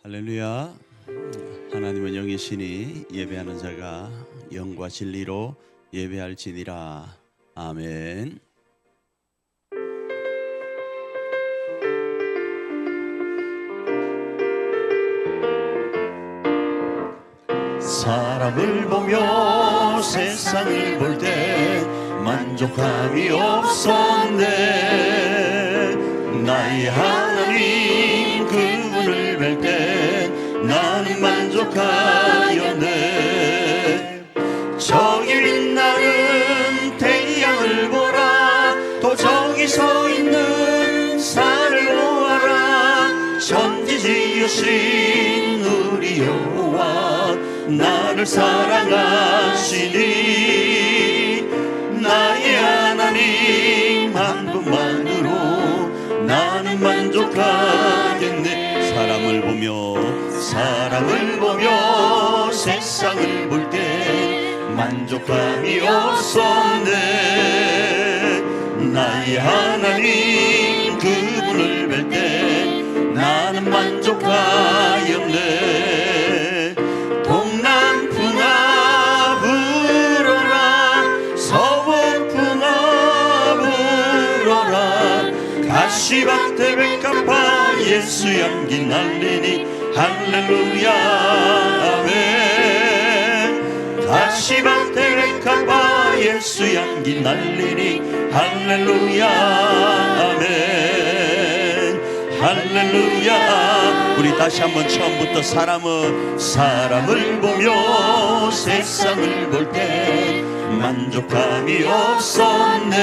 할렐루야. 하나님은 영이시니 예배하는 자가 영과 진리로 예배할지니라. 아멘. 사람을 보며 세상을 볼 때 만족함이 없었네. 나의 하나님 그분을 뵐 때 나는 만족하였네. 저기 빛나는 태양을 보라. 또 저기 서 있는 산을 보아라. 천지 지으신 우리 여호와 나를 사랑하시니 나의 하나님 한 분만으로 나는 만족하겠네. 사람을 보며 세상을 볼 때 만족함이 없었네. 나의 하나님 그분을 뵐 때 나는 만족하였네. 동남풍아 불어라. 서북풍아 불어라. 가시밭에 백합화 예수 향기 날리니 할렐루야 아멘. 가시밭에 백합화 예수 향기 날리니 할렐루야 아멘. 할렐루야. 우리 다시 한번 처음부터 사람을 보며 세상을 볼 때 만족함이 없었네.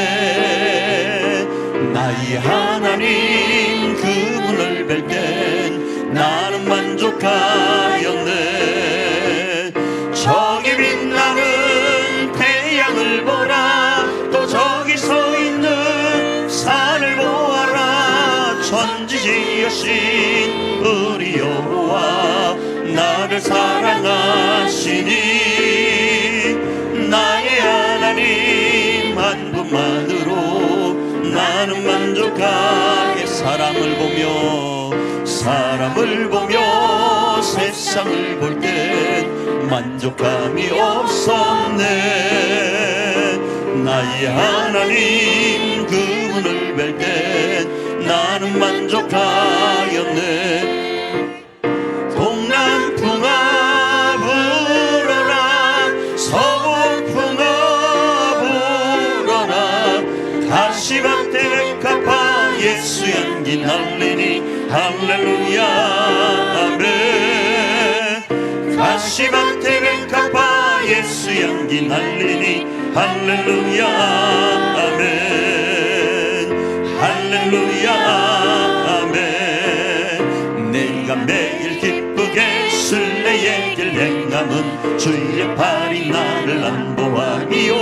나의 하나님 그분을 뵐 때 나는 만족하였네. 저기 빛나는 태양을 보라. 또 저기 서 있는 산을 보아라. 천지 지으신 우리 여호와 나를 사랑하시니 나의 하나님 한 분만으로 나는 만족하게. 사람을 보며 세상을 볼 때 만족함이 없었네. 나의 하나님 그분을 뵐 때 나는 만족하였네. 동남풍아 불어라. 서북풍아 불어라. 가시밭에 백합화 예수 향기 날리니 할렐루야 아멘. 가시밭에 백합화 예수 향기 날리니 할렐루야 아멘. 할렐루야 아멘. 내가 매일 기쁘게 순례의 길 행함은 주의 팔이 나를 안보하니요.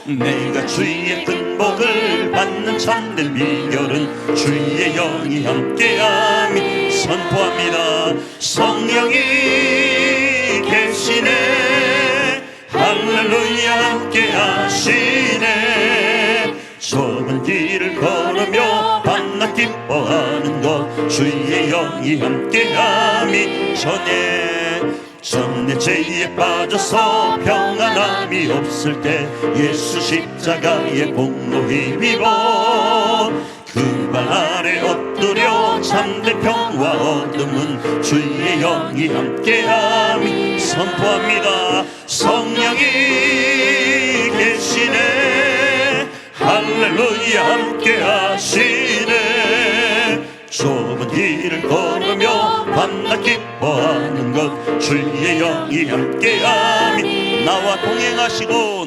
내가 주의 큰 복을 받는 참된 비결은 주의 영이 함께함이 선포합니다. 성령이 계시네. 할렐루야 함께하시네. 좁은 길을 걸으며 밤낮 기뻐하는 것 주의 영이 함께함이 전에 죄에 빠져서 평안함이 없을 때 예수 십자가의 공로 힘입어 그 발 아래 엎드려 참된 평화 얻음은 주의 영이 함께함이 선포합니다. 성령이 계시네. 할렐루야 함께하시네. 좁은 길을 걸으며 밤낮 기뻐하는 것 주의 영이 함께함이 나와 동행하시고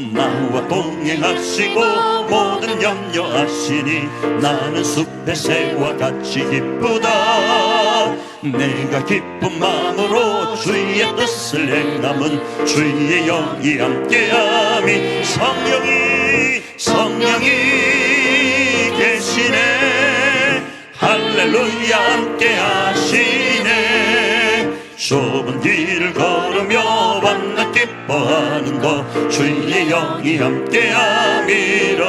모든 염려하시니 나는 숲의 새와 같이 기쁘다. 내가 기쁜 마음으로 주의 뜻을 행함은 주의 영이 함께함이 성령이 계시네. 할렐루야 함께하시네. 좁은 길을 걸으며 밤낮 기뻐하는 것 주의 영이 함께함이라.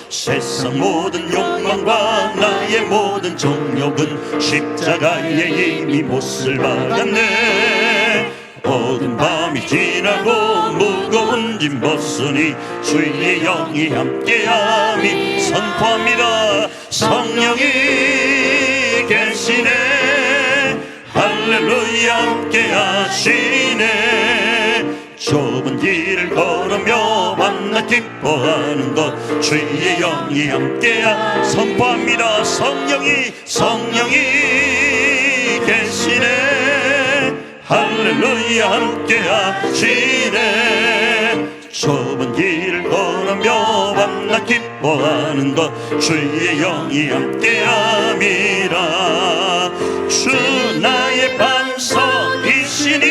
세상 모든 욕망과 나의 모든 정욕은 십자가에 이미 못을 박았네. 어두운 밤이 지나고 무거운 짐 벗으니 주의 영이 함께함이 선포합니다. 성령이 계시네. 할렐루야 함께하시네. 좁은 길을 걸으며 만나 기뻐하는 것 주의 영이 함께하 선포합니다. 성령이 계시네. 할렐루야 함께하시네. 좁은 길을 걸으며 만나 기뻐하는 것 주의 영이 함께함이라. 주 나의 반석이시니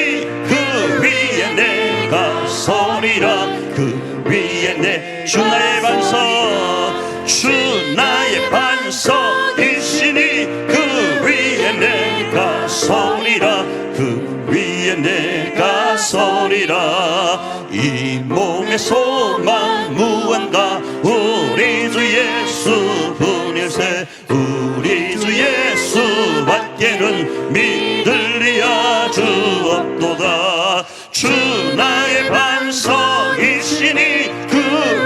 그 위에 내가 서리라. 그 위에 내 주 나의 반석, 주 나의 반석이시니 그 위에 내가 서리라. 그 위에 내가 서리라. 이 몸의 소망 무한가 우리 주 예수 분일세. 우리 주 예수밖에는 믿을 리 아주 없도다. 주 나의 반석이시니 그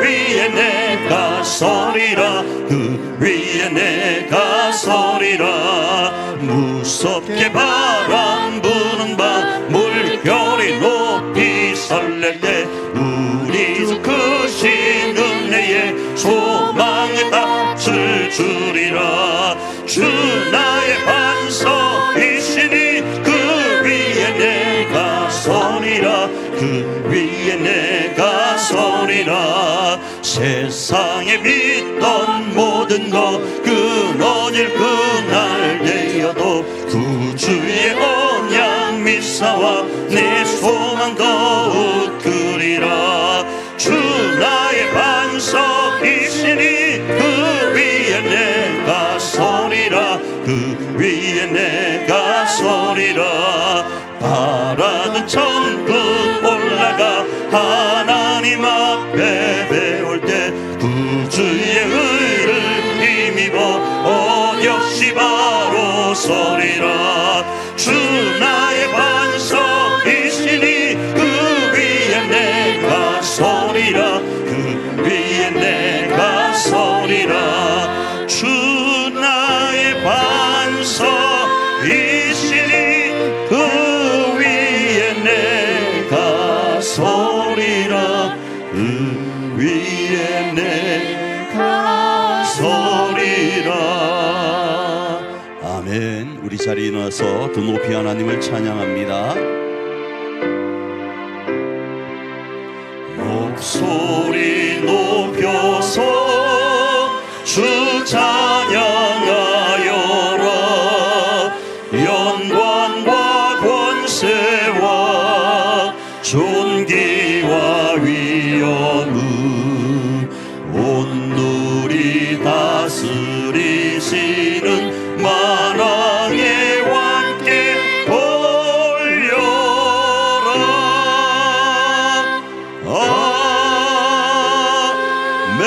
위에 내가 서리라. 그 위에 내가 서리라. 무섭게 바람 부는 밤 물결이 높이 설렐 때 우리 주 크신 은혜의 소망에 닿을 주리라. 주 나의 반석이시니 그 위에 내가 서리라. 그 위에 내가 서리라. 세상에 믿던 모든 것 끊어질 그날 되어도 구주의 언약 믿사와 내 소망 더욱 크리라. 주 나의 반석이시니 그 위에 내가 서리라. 그 위에 내가 서리라. 바라던 천국 올라가 하나님 앞에 배울 때 구주의 의를 힘입어 역시 바로 서리라. 주 나의 반석이시니 그 위에 내가 서리라. 그 위에 내가 서리라. 주 나의 반석이시니 그 위에 내가 서리라. 그 위에 내가 서리라. 아멘. 우리 자리에 일어나서 더 높이 하나님을 찬양합니다. 목소리 높여서 주 찬양하여라. 영광과 권세와 존귀와 위엄은 온 누리 다스리시는 만왕의 왕께 돌려라. 아멘.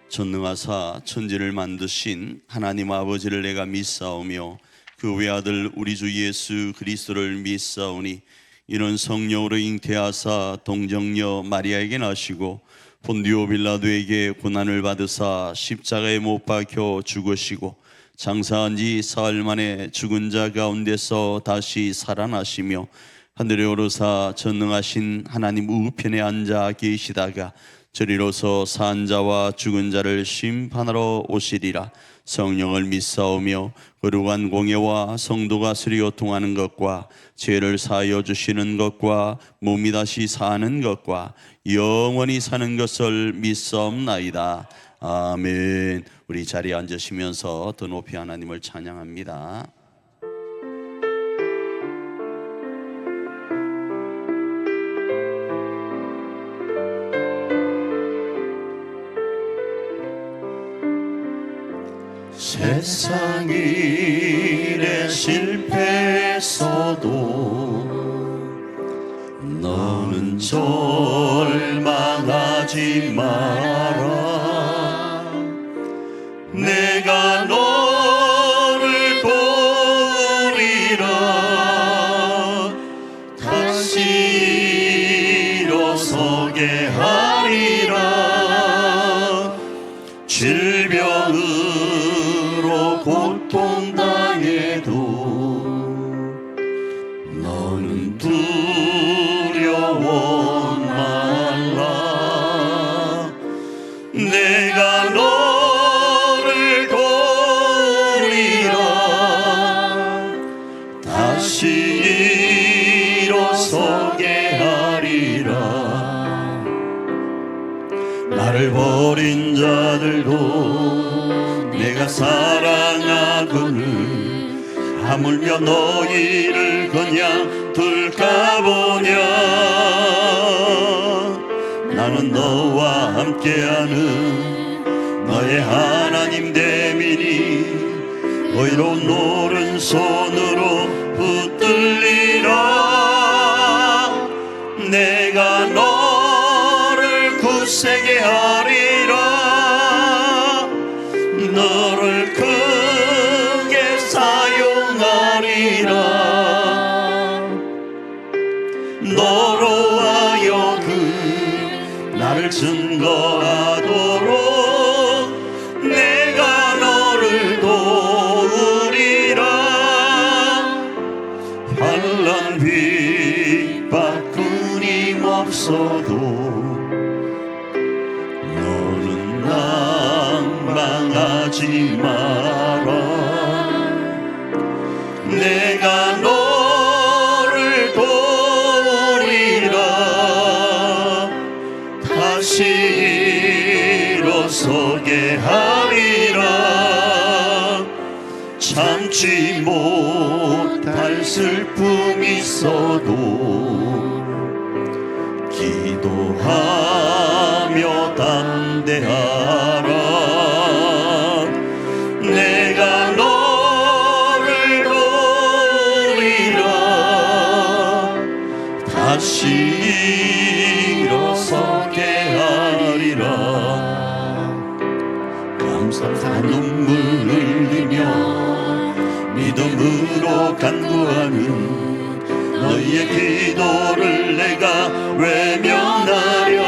전능하사 천지를 만드신 하나님 아버지를 내가 믿사오며 그 외아들 우리 주 예수 그리스도를 믿사오니 이는 성령으로 잉태하사 동정녀 마리아에게 나시고 본디오 빌라도에게 고난을 받으사 십자가에 못 박혀 죽으시고 장사한 지 사흘 만에 죽은 자 가운데서 다시 살아나시며 하늘에 오르사 전능하신 하나님 우편에 앉아 계시다가 저리로서 산 자와 죽은 자를 심판하러 오시리라. 성령을 믿사오며 거룩한 공예와 성도가 스리오 통하는 것과 죄를 사하여 주시는 것과 몸이 다시 사는 것과 영원히 사는 것을 믿사옵나이다. 아멘. 우리 자리에 앉으시면서 더 높이 하나님을 찬양합니다. 세상 일에 실패했어도 너 너는 절망하지 마라. 내가 너를 도우리라. 다시 일어서게 하리라. 질병으로 고통당해도 너는 두려워 말라. 내가 너를 도우리라. 다시 일어서게 하리라. 나를 버린 자들도 내가 사랑하거늘 하물며 너희를 그냥 둘까 보냐. 나는 너와 함께하는 너의 하나님 됨이니 의로운 오른손으로 붙들리라. 내가 너를 굳세게 하리라. 너를 크게 사용하리라. 너로 하여금 나를 증거하도록 내가 너를 도우리라. 환난 핍박 끊임없어도 너는 낭망하지 마라. 내가 너를 도우리라. 다시 일어서게 하리라. 참지 못할 슬픔이 있어도 기도하며 담대하라. 내가 너를 도우리라. 다시 일어서게 하리라. 감사한 눈물 흘리며 믿음으로 간구하는 너희의 기도를 내가 외면하랴.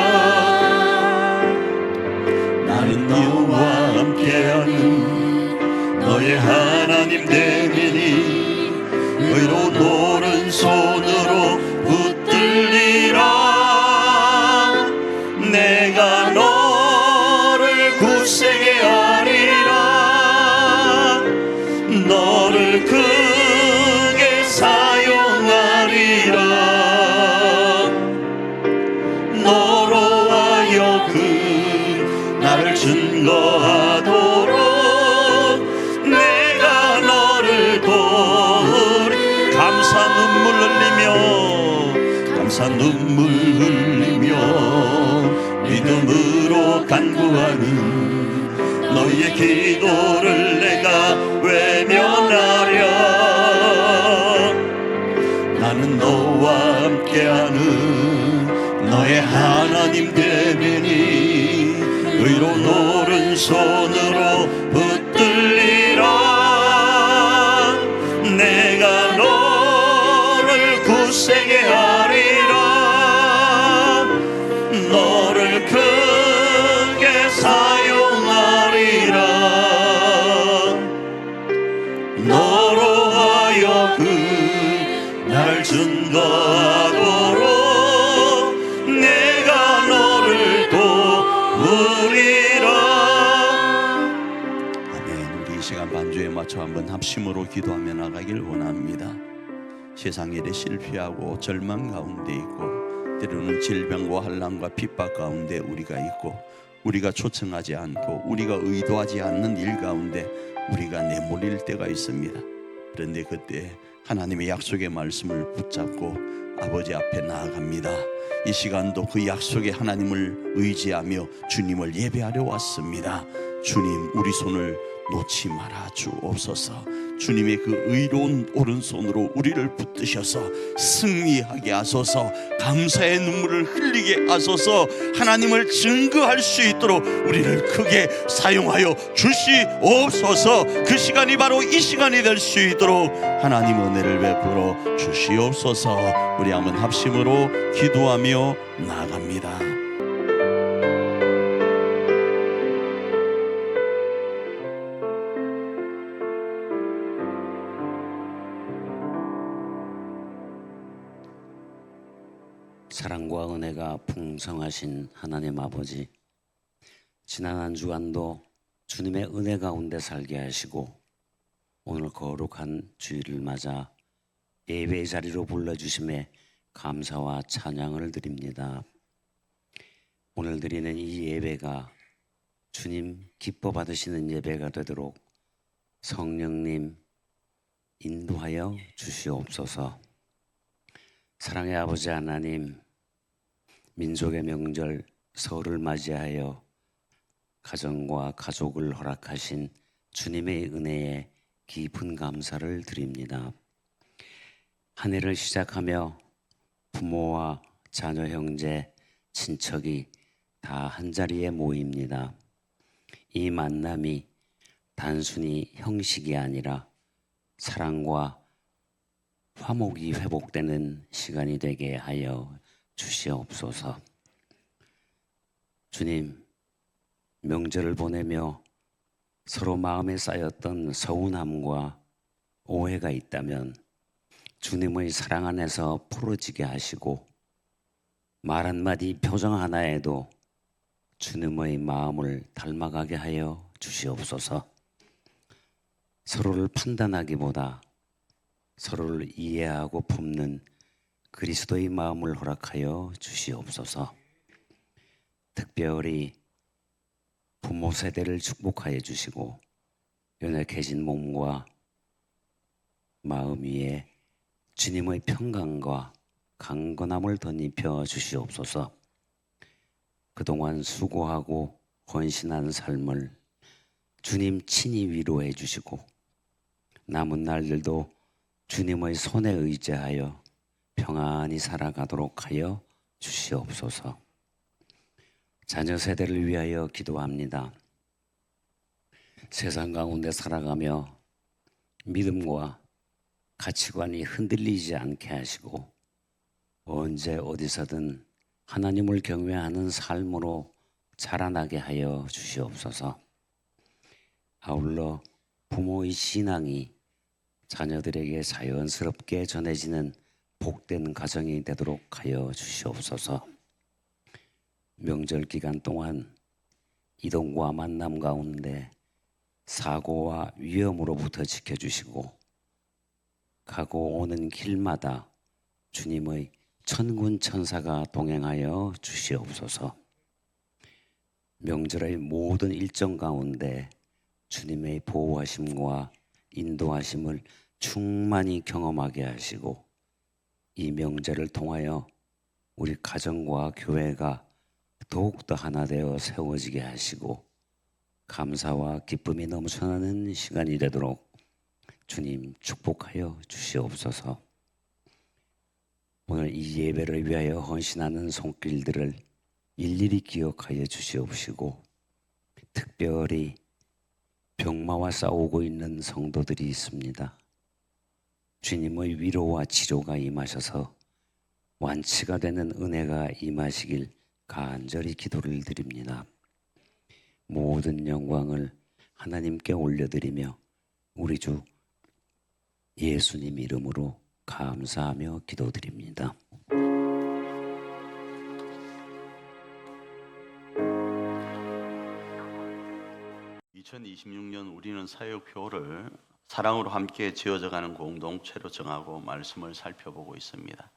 나는 너와 함께하는 너의 하나님 됨이니 의로운 오른손으로 붙들리라. 내가 너를 굳세게 하리라. 너를 크게 사용하리라. 너로 하여금 나를 증거하도록 내가 너를 도우리. 감사 눈물 흘리며 믿음으로 간구하는 너희의 기도를 내가 외면하랴. 나는 너와 함께하는 너의 하나님 됨이니 의로운 오른손으로 붙들리라. 내가 너를 굳세게 하리라. 너를 크게 사용하리라. 너로 하여금 날 증거하도록 내가 너를 도우리라. 아멘. 우리 이 시간 반주에 맞춰 한번 합심으로 기도하며 나가길 원합니다. 세상 일에 실패하고 절망 가운데 있고 때로는 질병과 환난과 핍박 가운데 우리가 있고 우리가 초청하지 않고 우리가 의도하지 않는 일 가운데 우리가 내몰릴 때가 있습니다. 그런데 그때 하나님의 약속의 말씀을 붙잡고 아버지 앞에 나아갑니다. 이 시간도 그 약속의 하나님을 의지하며 주님을 예배하려 왔습니다. 주님, 우리 손을 놓지 말아 주옵소서. 주님의 그 의로운 오른손으로 우리를 붙드셔서 승리하게 하소서. 감사의 눈물을 흘리게 하소서. 하나님을 증거할 수 있도록 우리를 크게 사용하여 주시옵소서. 그 시간이 바로 이 시간이 될 수 있도록 하나님 은혜를 베풀어 주시옵소서. 우리 한번 합심으로 기도하며 나아갑니다. 사랑과 은혜가 풍성하신 하나님 아버지, 지난 한 주간도 주님의 은혜 가운데 살게 하시고 오늘 거룩한 주일을 맞아 예배의 자리로 불러주심에 감사와 찬양을 드립니다. 오늘 드리는 이 예배가 주님 기뻐 받으시는 예배가 되도록 성령님 인도하여 주시옵소서. 사랑의 아버지 하나님, 민족의 명절 설을 맞이하여 가정과 가족을 허락하신 주님의 은혜에 깊은 감사를 드립니다. 한 해를 시작하며 부모와 자녀, 형제, 친척이 다 한자리에 모입니다. 이 만남이 단순히 형식이 아니라 사랑과 화목이 회복되는 시간이 되게 하여 주시옵소서. 주님, 명절을 보내며 서로 마음에 쌓였던 서운함과 오해가 있다면 주님의 사랑 안에서 풀어지게 하시고 말 한마디 표정 하나에도 주님의 마음을 닮아가게 하여 주시옵소서. 서로를 판단하기보다 서로를 이해하고 품는 그리스도의 마음을 허락하여 주시옵소서. 특별히 부모 세대를 축복하여 주시고 연약해진 몸과 마음 위에 주님의 평강과 강건함을 덧입혀 주시옵소서. 그동안 수고하고 헌신한 삶을 주님 친히 위로해 주시고 남은 날들도 주님의 손에 의지하여 평안히 살아가도록 하여 주시옵소서. 자녀 세대를 위하여 기도합니다. 세상 가운데 살아가며 믿음과 가치관이 흔들리지 않게 하시고 언제 어디서든 하나님을 경외하는 삶으로 자라나게 하여 주시옵소서. 아울러 부모의 신앙이 자녀들에게 자연스럽게 전해지는 복된 가정이 되도록 하여 주시옵소서. 명절 기간 동안 이동과 만남 가운데 사고와 위험으로부터 지켜주시고 가고 오는 길마다 주님의 천군 천사가 동행하여 주시옵소서. 명절의 모든 일정 가운데 주님의 보호하심과 인도하심을 충만히 경험하게 하시고 이 명절을 통하여 우리 가정과 교회가 더욱더 하나 되어 세워지게 하시고 감사와 기쁨이 넘쳐나는 시간이 되도록 주님 축복하여 주시옵소서. 오늘 이 예배를 위하여 헌신하는 손길들을 일일이 기억하여 주시옵시고 특별히 병마와 싸우고 있는 성도들이 있습니다. 주님의 위로와 치료가 임하셔서 완치가 되는 은혜가 임하시길 간절히 기도를 드립니다. 모든 영광을 하나님께 올려드리며 우리 주 예수님 이름으로 감사하며 기도드립니다. 2026년 우리는 사역표를 사랑으로 함께 지어져가는 공동체로 정하고 말씀을 살펴보고 있습니다.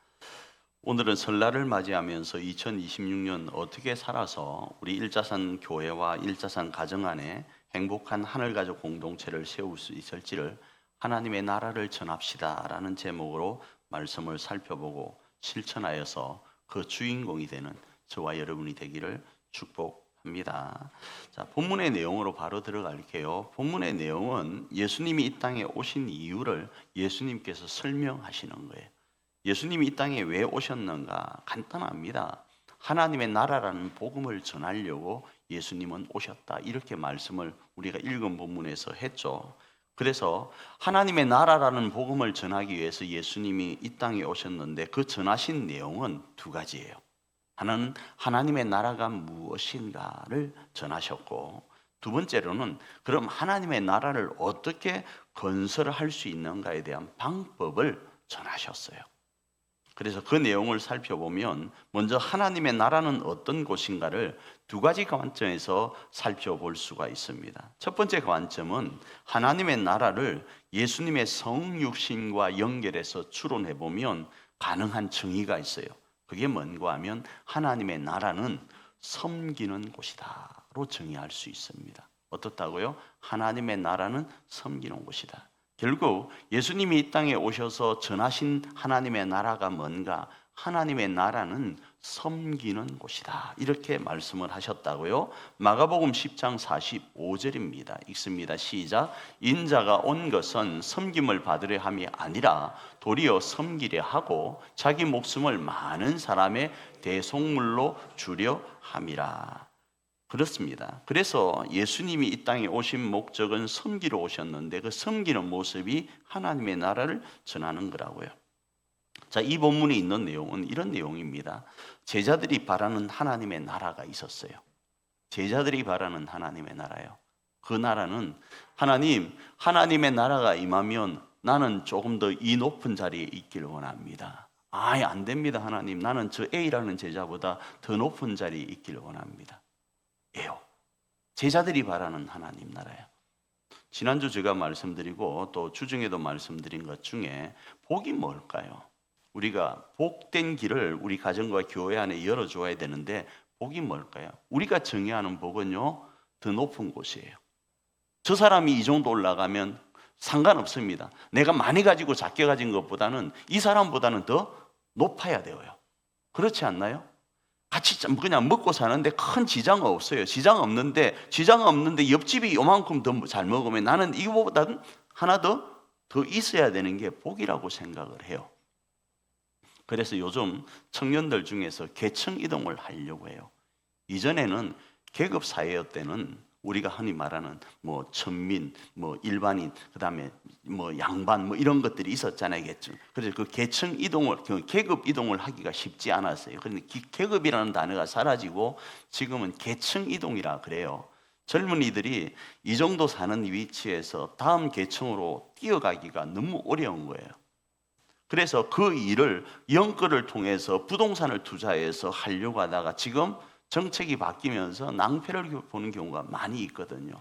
오늘은 설날을 맞이하면서 2026년 어떻게 살아서 우리 일자산 교회와 일자산 가정 안에 행복한 하늘가족 공동체를 세울 수 있을지를 하나님의 나라를 전합시다 라는 제목으로 말씀을 살펴보고 실천하여서 그 주인공이 되는 저와 여러분이 되기를 축복합니다. 합니다. 자, 본문의 내용으로 바로 들어갈게요. 본문의 내용은 예수님이 이 땅에 오신 이유를 예수님께서 설명하시는 거예요. 예수님이 이 땅에 왜 오셨는가? 간단합니다. 하나님의 나라라는 복음을 전하려고 예수님은 오셨다. 이렇게 말씀을 우리가 읽은 본문에서 했죠. 그래서 하나님의 나라라는 복음을 전하기 위해서 예수님이 이 땅에 오셨는데 그 전하신 내용은 두 가지예요. 하나는 하나님의 나라가 무엇인가를 전하셨고, 두 번째로는 그럼 하나님의 나라를 어떻게 건설할 수 있는가에 대한 방법을 전하셨어요. 그래서 그 내용을 살펴보면 먼저 하나님의 나라는 어떤 곳인가를 두 가지 관점에서 살펴볼 수가 있습니다. 첫 번째 관점은 하나님의 나라를 예수님의 성육신과 연결해서 추론해 보면 가능한 정의가 있어요. 그게 뭔가 하면 하나님의 나라는 섬기는 곳이다로 정의할 수 있습니다. 어떻다고요? 하나님의 나라는 섬기는 곳이다. 결국 예수님이 이 땅에 오셔서 전하신 하나님의 나라가 뭔가? 하나님의 나라는 섬기는 곳이다. 이렇게 말씀을 하셨다고요. 마가복음 10장 45절입니다. 읽습니다. 시작. 인자가 온 것은 섬김을 받으려 함이 아니라 도리어 섬기려 하고 자기 목숨을 많은 사람의 대속물로 주려 함이라. 그렇습니다. 그래서 예수님이 이 땅에 오신 목적은 섬기러 오셨는데 그 섬기는 모습이 하나님의 나라를 전하는 거라고요. 자, 이 본문에 있는 내용은 이런 내용입니다. 제자들이 바라는 하나님의 나라가 있었어요. 제자들이 바라는 하나님의 나라요. 그 나라는 하나님의 나라가 임하면 나는 조금 더 이 높은 자리에 있기를 원합니다. 아예 안 됩니다. 하나님, 나는 저 A라는 제자보다 더 높은 자리에 있기를 원합니다. 예요. 제자들이 바라는 하나님 나라예요. 지난주 제가 말씀드리고 또 주중에도 말씀드린 것 중에 복이 뭘까요? 우리가 복된 길을 우리 가정과 교회 안에 열어줘야 되는데 복이 뭘까요? 우리가 정의하는 복은요, 더 높은 곳이에요. 저 사람이 이 정도 올라가면 상관없습니다. 내가 많이 가지고 작게 가진 것보다는 이 사람보다는 더 높아야 돼요. 그렇지 않나요? 같이 그냥 먹고 사는데 큰 지장 없어요. 지장 없는데 옆집이 요만큼 더 잘 먹으면 나는 이거보다는 하나 더 있어야 되는 게 복이라고 생각을 해요. 그래서 요즘 청년들 중에서 계층 이동을 하려고 해요. 이전에는 계급 사회였 때는 우리가 흔히 말하는 뭐 천민, 뭐 일반인, 그다음에 뭐 양반 뭐 이런 것들이 있었잖아요. 그래서 그 계층 이동을, 그 계급 이동을 하기가 쉽지 않았어요. 그런데 계급이라는 단어가 사라지고 지금은 계층 이동이라 그래요. 젊은이들이 이 정도 사는 위치에서 다음 계층으로 뛰어가기가 너무 어려운 거예요. 그래서 그 일을 연끌을 통해서 부동산을 투자해서 하려고 하다가 지금 정책이 바뀌면서 낭패를 보는 경우가 많이 있거든요.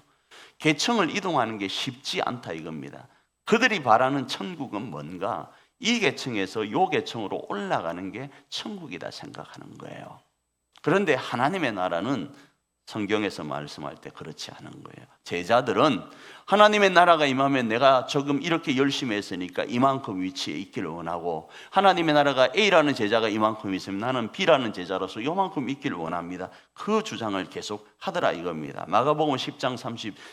계층을 이동하는 게 쉽지 않다 이겁니다. 그들이 바라는 천국은 뭔가? 이 계층에서 이 계층으로 올라가는 게 천국이다 생각하는 거예요. 그런데 하나님의 나라는 성경에서 말씀할 때 그렇지 않은 거예요. 제자들은 하나님의 나라가 임하면 내가 조금 이렇게 열심히 했으니까 이만큼 위치에 있기를 원하고, 하나님의 나라가 A라는 제자가 이만큼 있으면 나는 B라는 제자로서 이만큼 있기를 원합니다. 그 주장을 계속 하더라 이겁니다. 마가복음 10장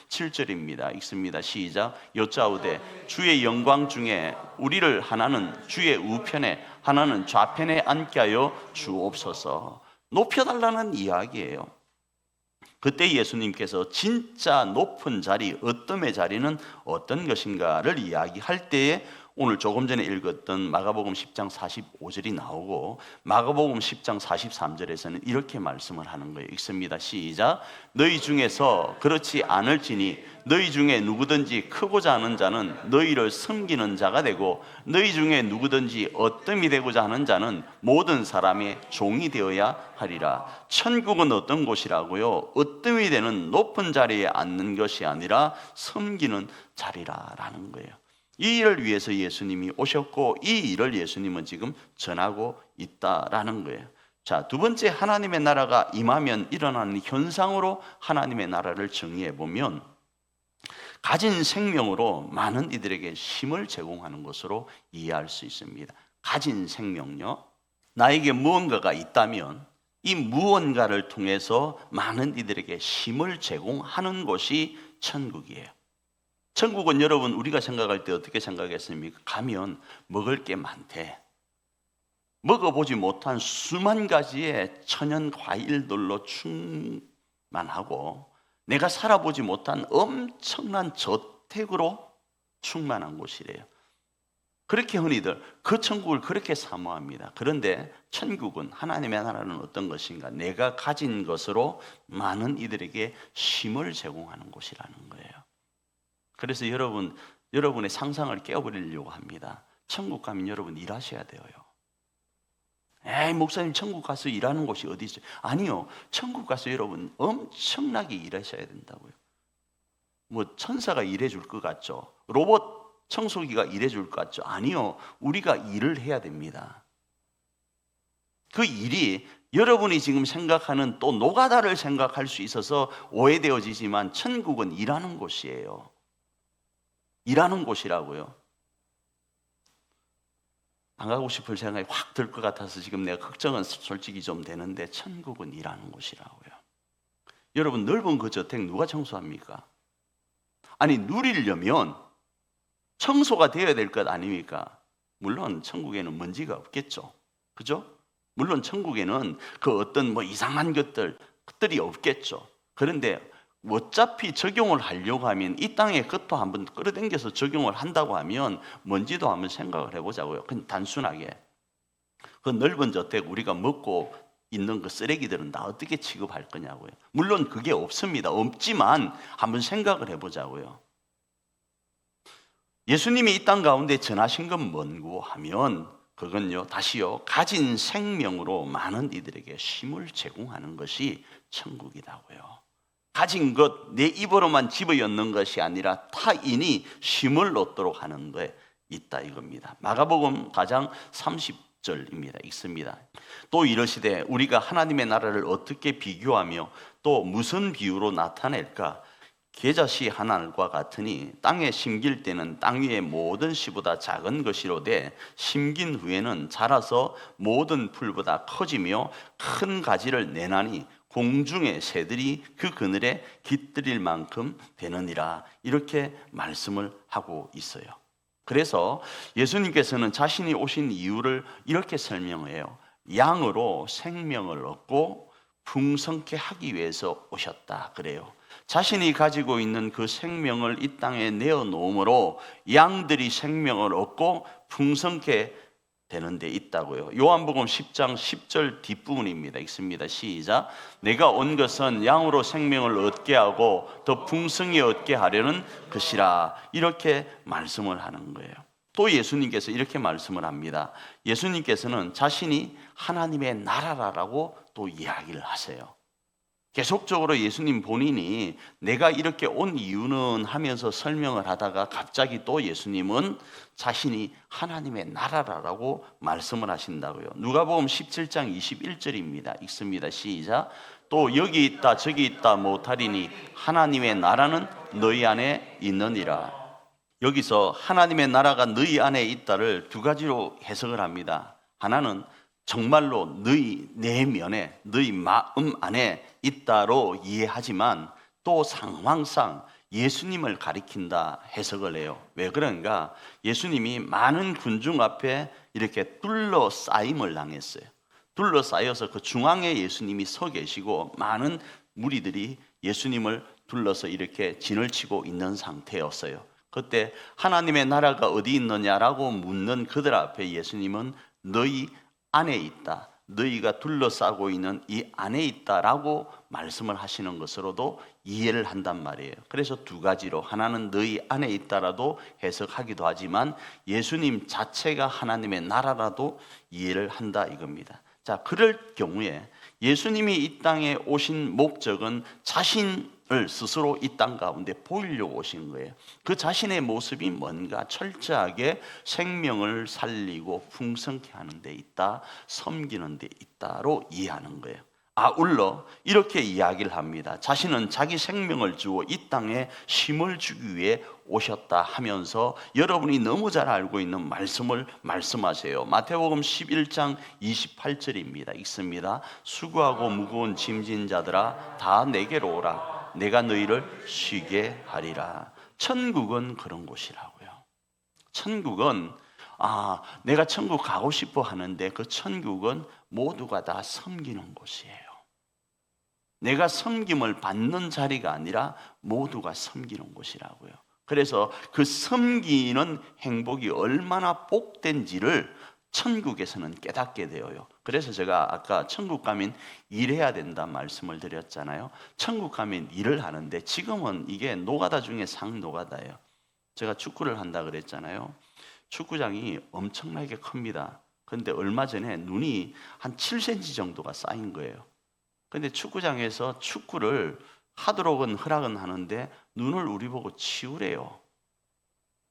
37절입니다. 읽습니다. 시작. 여짜오되 주의 영광 중에 우리를 하나는 주의 우편에 하나는 좌편에 앉게 하여 주옵소서. 높여달라는 이야기예요. 그때 예수님께서 진짜 높은 자리, 어떤 자리는 어떤 것인가를 이야기할 때에 오늘 조금 전에 읽었던 마가복음 10장 45절이 나오고 마가복음 10장 43절에서는 이렇게 말씀을 하는 거예요. 읽습니다. 시작. 너희 중에서 그렇지 않을지니 너희 중에 누구든지 크고자 하는 자는 너희를 섬기는 자가 되고 너희 중에 누구든지 어뜸이 되고자 하는 자는 모든 사람의 종이 되어야 하리라. 천국은 어떤 곳이라고요? 어뜸이 되는 높은 자리에 앉는 것이 아니라 섬기는 자리라라는 거예요. 이 일을 위해서 예수님이 오셨고 이 일을 예수님은 지금 전하고 있다라는 거예요. 자, 두 번째, 하나님의 나라가 임하면 일어나는 현상으로 하나님의 나라를 정의해 보면 가진 생명으로 많은 이들에게 힘을 제공하는 것으로 이해할 수 있습니다. 가진 생명요. 나에게 무언가가 있다면 이 무언가를 통해서 많은 이들에게 쉼을 제공하는 곳이 천국이에요. 천국은 여러분 우리가 생각할 때 어떻게 생각했습니까? 가면 먹을 게 많대. 먹어보지 못한 수만 가지의 천연 과일들로 충만하고 내가 살아보지 못한 엄청난 저택으로 충만한 곳이래요. 그렇게 흔히들 그 천국을 그렇게 사모합니다. 그런데 천국은, 하나님의 나라는 어떤 것인가? 내가 가진 것으로 많은 이들에게 쉼을 제공하는 곳이라는 거예요. 그래서 여러분의 상상을 깨워버리려고 합니다. 천국 가면 여러분 일하셔야 돼요. 에이, 목사님 천국 가서 일하는 곳이 어디 있어요? 아니요, 천국 가서 여러분 엄청나게 일하셔야 된다고요. 뭐 천사가 일해줄 것 같죠? 로봇 청소기가 일해줄 것 같죠? 아니요, 우리가 일을 해야 됩니다. 그 일이 여러분이 지금 생각하는 또 노가다를 생각할 수 있어서 오해되어지지만 천국은 일하는 곳이에요. 일하는 곳이라고요. 안 가고 싶을 생각이 확 들 것 같아서 지금 내가 걱정은 솔직히 좀 되는데 천국은 일하는 곳이라고요. 여러분, 넓은 그 저택 누가 청소합니까? 아니, 누리려면 청소가 되어야 될 것 아닙니까? 물론 천국에는 먼지가 없겠죠. 그죠? 물론 천국에는 그 어떤 뭐 이상한 것들이 없겠죠. 그런데 어차피 적용을 하려고 하면 이 땅에 그것도 한번 끌어당겨서 적용을 한다고 하면 먼지도 한번 생각을 해보자고요. 그냥 단순하게 그 넓은 저택 우리가 먹고 있는 그 쓰레기들은 다 어떻게 취급할 거냐고요. 물론 그게 없습니다. 없지만 한번 생각을 해보자고요. 예수님이 이 땅 가운데 전하신 건 뭔고 하면 그건요, 다시요, 가진 생명으로 많은 이들에게 쉼을 제공하는 것이 천국이라고요. 가진 것 내 입으로만 집어넣는 것이 아니라 타인이 쉼을 얻도록 하는 데 있다 이겁니다. 마가복음 4장 30절입니다. 읽습니다. 또 이러시되 우리가 하나님의 나라를 어떻게 비교하며 또 무슨 비유로 나타낼까? 계자씨 하나과 같으니 땅에 심길 때는 땅 위의 모든 씨보다 작은 것이로되 심긴 후에는 자라서 모든 풀보다 커지며 큰 가지를 내나니 공중의 새들이 그 그늘에 깃들일 만큼 되느니라. 이렇게 말씀을 하고 있어요. 그래서 예수님께서는 자신이 오신 이유를 이렇게 설명해요. 양으로 생명을 얻고 풍성케 하기 위해서 오셨다 그래요. 자신이 가지고 있는 그 생명을 이 땅에 내어놓음으로 양들이 생명을 얻고 풍성케 되는 데 있다고요. 요한복음 10장 10절 뒷부분입니다. 읽습니다. 시작. 내가 온 것은 양으로 생명을 얻게 하고 더 풍성히 얻게 하려는 것이라. 이렇게 말씀을 하는 거예요. 또 예수님께서 이렇게 말씀을 합니다. 예수님께서는 자신이 하나님의 나라라고 또 이야기를 하세요. 계속적으로 예수님 본인이 내가 이렇게 온 이유는 하면서 설명을 하다가 갑자기 또 예수님은 자신이 하나님의 나라라고 말씀을 하신다고요. 누가복음 17장 21절입니다. 읽습니다. 시작. 또 여기 있다 저기 있다 못하리니 하나님의 나라는 너희 안에 있느니라. 여기서 하나님의 나라가 너희 안에 있다를 두 가지로 해석을 합니다. 하나는 정말로 너희 내면에 너희 마음 안에 있다로 이해하지만 또 상황상 예수님을 가리킨다 해석을 해요. 왜 그런가? 예수님이 많은 군중 앞에 이렇게 둘러싸임을 당했어요. 둘러싸여서 그 중앙에 예수님이 서 계시고 많은 무리들이 예수님을 둘러서 이렇게 진을 치고 있는 상태였어요. 그때 하나님의 나라가 어디 있느냐라고 묻는 그들 앞에 예수님은 너희 안에 있다, 너희가 둘러싸고 있는 이 안에 있다라고 말씀을 하시는 것으로도 이해를 한단 말이에요. 그래서 두 가지로, 하나는 너희 안에 있다라도 해석하기도 하지만 예수님 자체가 하나님의 나라라도 이해를 한다 이겁니다. 자, 그럴 경우에 예수님이 이 땅에 오신 목적은 자신을 스스로 이 땅 가운데 보이려고 오신 거예요. 그 자신의 모습이 뭔가 철저하게 생명을 살리고 풍성케 하는 데 있다, 섬기는 데 있다로 이해하는 거예요. 아울러 이렇게 이야기를 합니다. 자신은 자기 생명을 주어 이 땅에 쉼을 주기 위해 오셨다 하면서 여러분이 너무 잘 알고 있는 말씀을 말씀하세요. 마태복음 11장 28절입니다. 읽습니다. 수고하고 무거운 짐진 자들아 다 내게로 오라. 내가 너희를 쉬게 하리라. 천국은 그런 곳이라고요. 천국은 내가 천국 가고 싶어 하는데 그 천국은 모두가 다 섬기는 곳이에요. 내가 섬김을 받는 자리가 아니라 모두가 섬기는 곳이라고요. 그래서 그 섬기는 행복이 얼마나 복된지를 천국에서는 깨닫게 되어요. 그래서 제가 아까 천국 가면 일해야 된다 말씀을 드렸잖아요. 천국 가면 일을 하는데 지금은 이게 노가다 중에 상노가다예요. 제가 축구를 한다 그랬잖아요. 축구장이 엄청나게 큽니다. 그런데 얼마 전에 눈이 한 7cm 정도가 쌓인 거예요. 근데 축구장에서 축구를 하도록은 허락은 하는데 눈을 우리 보고 치우래요.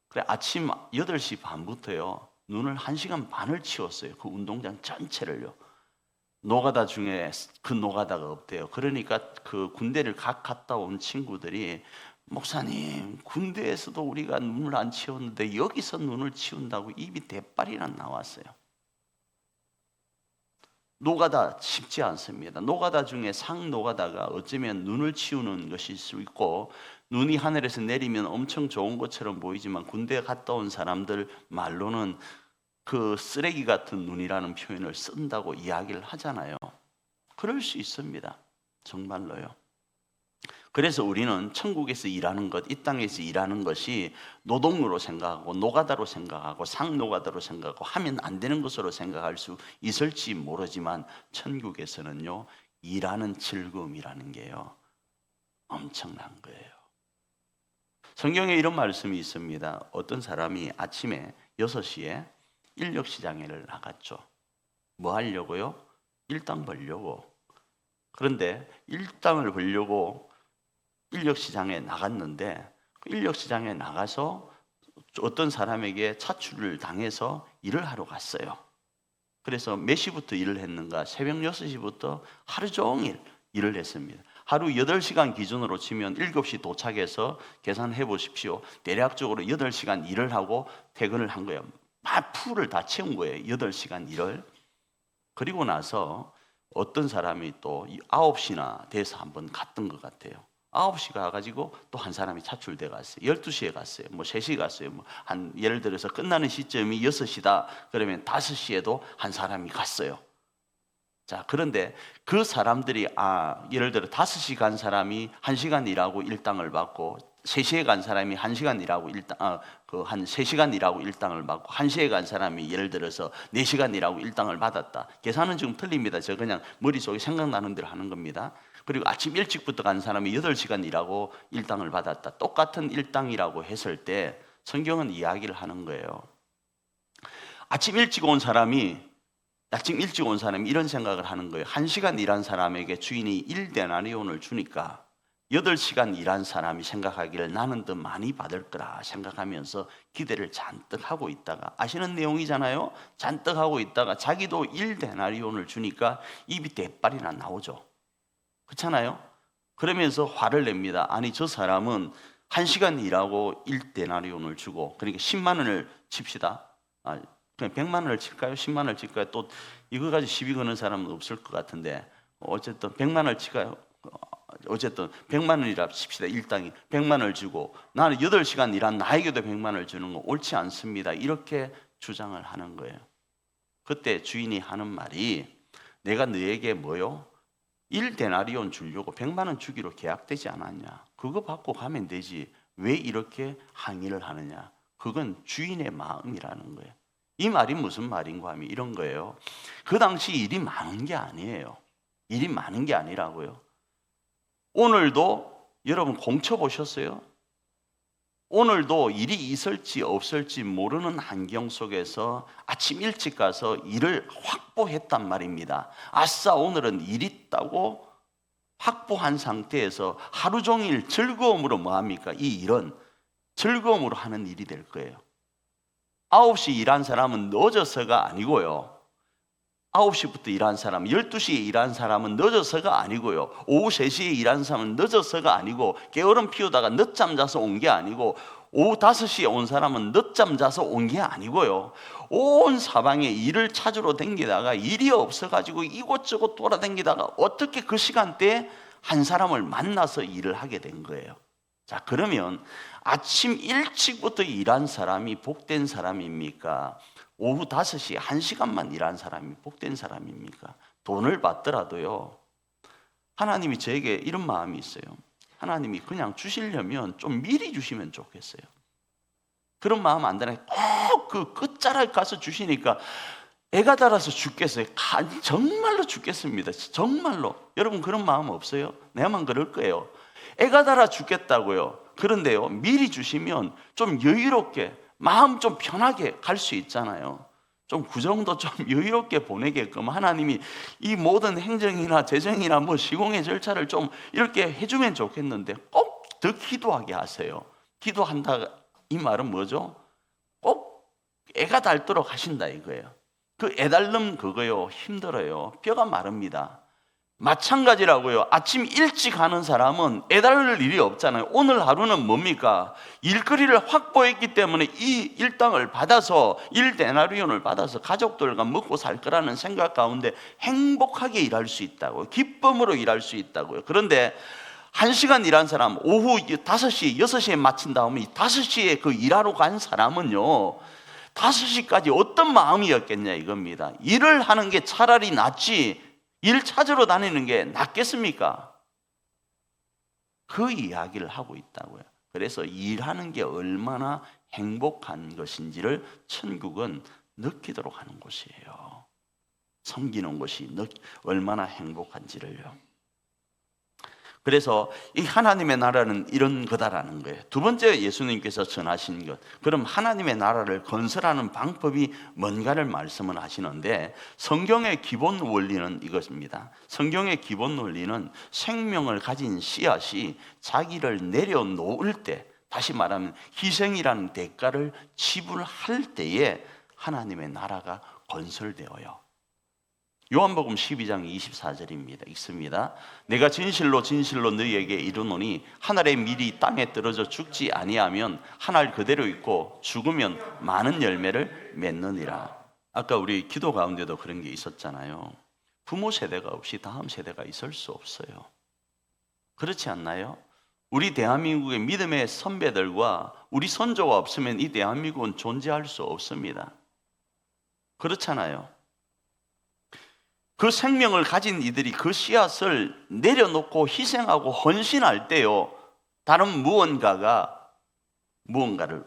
그래 아침 8시 반부터요. 눈을 1시간 반을 치웠어요. 그 운동장 전체를요. 노가다 중에 그 노가다가 없대요. 그러니까 그 군대를 각 갔다 온 친구들이 목사님, 군대에서도 우리가 눈을 안 치웠는데 여기서 눈을 치운다고 입이 대빨이나 나왔어요. 노가다 쉽지 않습니다. 노가다 중에 상노가다가 어쩌면 눈을 치우는 것일 수 있고 눈이 하늘에서 내리면 엄청 좋은 것처럼 보이지만 군대에 갔다 온 사람들 말로는 그 쓰레기 같은 눈이라는 표현을 쓴다고 이야기를 하잖아요. 그럴 수 있습니다. 정말로요. 그래서 우리는 천국에서 일하는 것, 이 땅에서 일하는 것이 노동으로 생각하고 노가다로 생각하고 상노가다로 생각하고 하면 안 되는 것으로 생각할 수 있을지 모르지만 천국에서는요 일하는 즐거움이라는 게요 엄청난 거예요. 성경에 이런 말씀이 있습니다. 어떤 사람이 아침에 6시에 인력시장에를 나갔죠. 뭐 하려고요? 일당 벌려고. 그런데 일당을 벌려고 인력시장에 나갔는데 그 인력시장에 나가서 어떤 사람에게 차출을 당해서 일을 하러 갔어요. 그래서 몇 시부터 일을 했는가? 새벽 6시부터 하루 종일 일을 했습니다. 하루 8시간 기준으로 치면 7시 도착해서 계산해 보십시오. 대략적으로 8시간 일을 하고 퇴근을 한 거예요. 막 풀을 다 채운 거예요. 8시간 일을. 그리고 나서 어떤 사람이 또 9시나 돼서 한번 갔던 것 같아요. 9시 가가지고 또 한 사람이 차출돼 갔어요. 12시에 갔어요. 뭐 3시에 갔어요. 뭐 한 예를 들어서 끝나는 시점이 6시다. 그러면 5시에도 한 사람이 갔어요. 자, 그런데 그 사람들이 예를 들어 5시 간 사람이 1시간 일하고 일당을 받고 3시에 간 사람이 1시간 일하고 한 3시간 일하고 일당을 받고 1시에 간 사람이 예를 들어서 4시간 일하고 일당을 받았다. 계산은 지금 틀립니다. 제가 그냥 머릿속에 생각나는 대로 하는 겁니다. 그리고 아침 일찍부터 간 사람이 8시간 일하고 일당을 받았다. 똑같은 일당이라고 했을 때 성경은 이야기를 하는 거예요. 아침 일찍 온 사람이 이런 생각을 하는 거예요. 1시간 일한 사람에게 주인이 1데나리온을 주니까 8시간 일한 사람이 생각하기를 나는 더 많이 받을 거라 생각하면서 기대를 잔뜩 하고 있다가, 아시는 내용이잖아요. 잔뜩 하고 있다가 자기도 1데나리온을 주니까 입이 대빨이나 나오죠. 그렇잖아요. 그러면서 화를 냅니다. 아니, 저 사람은 1시간 일하고 1데나리온을 주고, 그러니까 10만 원을 칩시다. 그냥 100만 원을 칠까요? 10만 원을 칠까요? 또 이거 가지고 시비 거는 사람은 없을 것 같은데 어쨌든 100만 원을 칠까요? 어쨌든 100만 원이라 칩시다. 일당이 100만 원을 주고 나는 8시간 일한 나에게도 100만 원을 주는 거 옳지 않습니다. 이렇게 주장을 하는 거예요. 그때 주인이 하는 말이, 내가 너에게 뭐요? 1데나리온 주려고 100만 원 주기로 계약되지 않았냐? 그거 받고 가면 되지. 왜 이렇게 항의를 하느냐? 그건 주인의 마음이라는 거예요. 이 말이 무슨 말인가 하면 이런 거예요. 그 당시 일이 많은 게 아니에요. 일이 많은 게 아니라고요. 오늘도 여러분 공쳐 보셨어요? 오늘도 일이 있을지 없을지 모르는 환경 속에서 아침 일찍 가서 일을 확보했단 말입니다. 아싸, 오늘은 일 있다고 확보한 상태에서 하루 종일 즐거움으로 뭐합니까? 이 일은 즐거움으로 하는 일이 될 거예요. 9시 일한 사람은 늦어서가 아니고요. 9시부터 일한 사람, 12시에 일한 사람은 늦어서가 아니고요. 오후 3시에 일한 사람은 늦어서가 아니고 게으름 피우다가 늦잠 자서 온 게 아니고 오후 5시에 온 사람은 늦잠 자서 온 게 아니고요, 온 사방에 일을 찾으러 댕기다가 일이 없어가지고 이곳저곳 돌아댕기다가 어떻게 그 시간대에 한 사람을 만나서 일을 하게 된 거예요. 자, 그러면 아침 일찍부터 일한 사람이 복된 사람입니까? 오후 5시에 1시간만 일한 사람이 복된 사람입니까? 돈을 받더라도요, 하나님이 저에게 이런 마음이 있어요. 하나님이 그냥 주시려면 좀 미리 주시면 좋겠어요. 그런 마음 안 드나요? 꼭 그 끝자락 가서 주시니까 애가 달아서 죽겠어요. 정말로 죽겠습니다. 정말로. 여러분 그런 마음 없어요? 내만 그럴 거예요. 애가 달아 죽겠다고요. 그런데요, 미리 주시면 좀 여유롭게, 마음 좀 편하게 갈 수 있잖아요. 좀 그 정도 좀 여유롭게 보내게끔 하나님이 이 모든 행정이나 재정이나 뭐 시공의 절차를 좀 이렇게 해주면 좋겠는데 꼭 더 기도하게 하세요. 기도한다, 이 말은 뭐죠? 꼭 애가 닳도록 하신다 이거예요. 그 애달름 그거요, 힘들어요. 뼈가 마릅니다. 마찬가지라고요. 아침 일찍 가는 사람은 애달릴 일이 없잖아요. 오늘 하루는 뭡니까? 일거리를 확보했기 때문에 이 일당을 받아서, 일데나리온을 받아서 가족들과 먹고 살 거라는 생각 가운데 행복하게 일할 수 있다고요. 기쁨으로 일할 수 있다고요. 그런데 1시간 일한 사람, 오후 5시, 6시에 마친 다음에 5시에 그 일하러 간 사람은요, 5시까지 어떤 마음이었겠냐 이겁니다. 일을 하는 게 차라리 낫지 일 찾으러 다니는 게 낫겠습니까? 그 이야기를 하고 있다고요. 그래서 일하는 게 얼마나 행복한 것인지를 천국은 느끼도록 하는 곳이에요. 섬기는 것이 얼마나 행복한지를요. 그래서 이 하나님의 나라는 이런 거다라는 거예요. 두 번째, 예수님께서 전하신 것, 그럼 하나님의 나라를 건설하는 방법이 뭔가를 말씀을 하시는데, 성경의 기본 원리는 이것입니다. 성경의 기본 원리는 생명을 가진 씨앗이 자기를 내려놓을 때, 다시 말하면 희생이라는 대가를 지불할 때에 하나님의 나라가 건설되어요. 요한복음 12장 24절입니다. 읽습니다. 내가 진실로 진실로 너희에게 이르노니 하늘의 밀이 땅에 떨어져 죽지 아니하면 하늘 그대로 있고 죽으면 많은 열매를 맺느니라. 아까 우리 기도 가운데도 그런 게 있었잖아요. 부모 세대가 없이 다음 세대가 있을 수 없어요. 그렇지 않나요? 우리 대한민국의 믿음의 선배들과 우리 선조가 없으면 이 대한민국은 존재할 수 없습니다. 그렇잖아요. 그 생명을 가진 이들이 그 씨앗을 내려놓고 희생하고 헌신할 때요, 다른 무언가를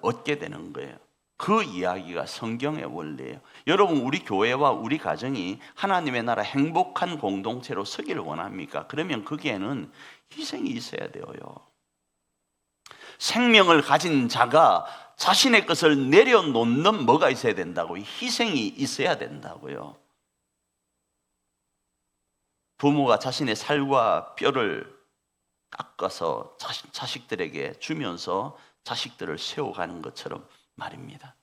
얻게 되는 거예요. 그 이야기가 성경의 원리예요. 여러분, 우리 교회와 우리 가정이 하나님의 나라 행복한 공동체로 서기를 원합니까? 그러면 거기에는 희생이 있어야 돼요. 생명을 가진 자가 자신의 것을 내려놓는 뭐가 있어야 된다고요? 희생이 있어야 된다고요. 부모가 자신의 살과 뼈를 깎아서 자식들에게 주면서 자식들을 세워가는 것처럼 말입니다.